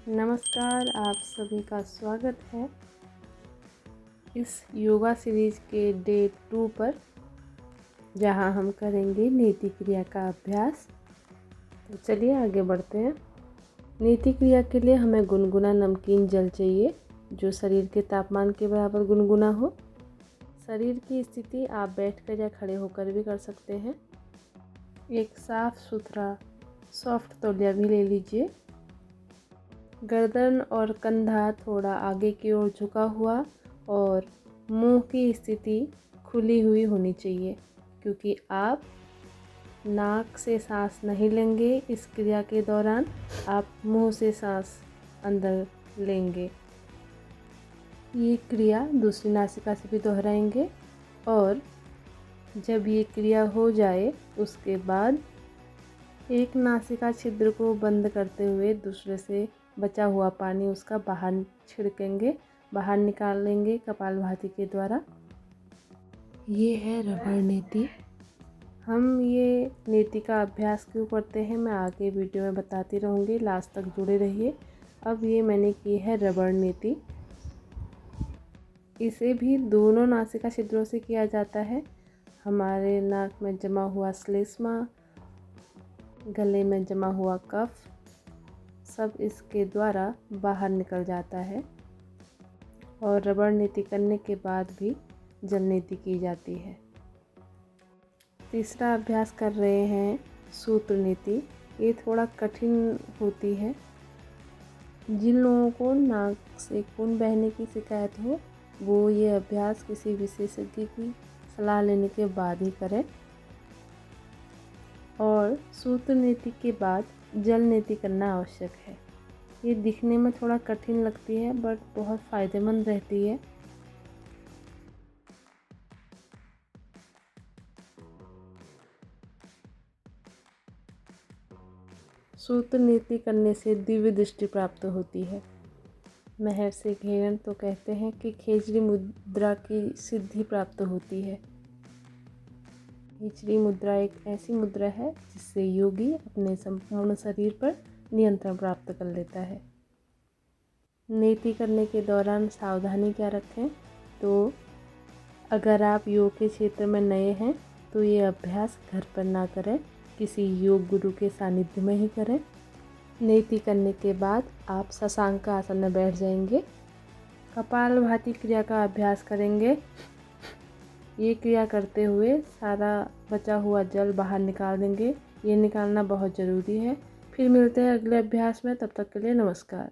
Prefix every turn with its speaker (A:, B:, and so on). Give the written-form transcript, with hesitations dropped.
A: नमस्कार, आप सभी का स्वागत है इस योगा सीरीज के डे 2 पर, जहां हम करेंगे नीति क्रिया का अभ्यास। तो चलिए आगे बढ़ते हैं। नीति क्रिया के लिए हमें गुनगुना नमकीन जल चाहिए, जो शरीर के तापमान के बराबर गुनगुना हो। शरीर की स्थिति आप बैठकर या खड़े होकर भी कर सकते हैं। एक साफ सुथरा सॉफ्ट तौलिया भी ले लीजिए। गर्दन और कंधा थोड़ा आगे की ओर झुका हुआ और मुंह की स्थिति खुली हुई होनी चाहिए, क्योंकि आप नाक से सांस नहीं लेंगे। इस क्रिया के दौरान आप मुंह से सांस अंदर लेंगे। ये क्रिया दूसरी नासिका से भी दोहराएंगे और जब ये क्रिया हो जाए उसके बाद एक नासिका छिद्र को बंद करते हुए दूसरे से बचा हुआ पानी उसका बाहर छिड़केंगे, बाहर निकाल लेंगे कपालभाति के द्वारा। ये है रबड़ नीति। हम ये नीति का अभ्यास क्यों करते हैं मैं आगे वीडियो में बताती रहूँगी, लास्ट तक जुड़े रहिए। अब ये मैंने की है रबड़ नीति। इसे भी दोनों नासिका छिद्रों से किया जाता है। हमारे नाक में जमा हुआ श्लेष्मा, गले में जमा हुआ कफ, सब इसके द्वारा बाहर निकल जाता है। और रबड़ नीति करने के बाद भी जल नीति की जाती है। तीसरा अभ्यास कर रहे हैं सूत्र नीति। ये थोड़ा कठिन होती है। जिन लोगों को नाक से खून बहने की शिकायत हो वो ये अभ्यास किसी विशेषज्ञ की सलाह लेने के बाद ही करें। और सूत्र नीति के बाद जल नीति करना आवश्यक है। ये दिखने में थोड़ा कठिन लगती है बट बहुत फ़ायदेमंद रहती है। सूत्र नीति करने से दिव्य दृष्टि प्राप्त होती है। महर्षि घेरन तो कहते हैं कि खेचरी मुद्रा की सिद्धि प्राप्त होती है। खेचरी मुद्रा एक ऐसी मुद्रा है जिससे योगी अपने संपूर्ण शरीर पर नियंत्रण प्राप्त कर लेता है। नीति करने के दौरान सावधानी क्या रखें? तो अगर आप योग के क्षेत्र में नए हैं तो ये अभ्यास घर पर ना करें, किसी योग गुरु के सानिध्य में ही करें। नीति करने के बाद आप शशांक आसन में बैठ जाएंगे। कपालभाति क्रिया का अभ्यास करेंगे। ये क्रिया करते हुए सारा बचा हुआ जल बाहर निकाल देंगे। ये निकालना बहुत ज़रूरी है। फिर मिलते हैं अगले अभ्यास में, तब तक के लिए नमस्कार।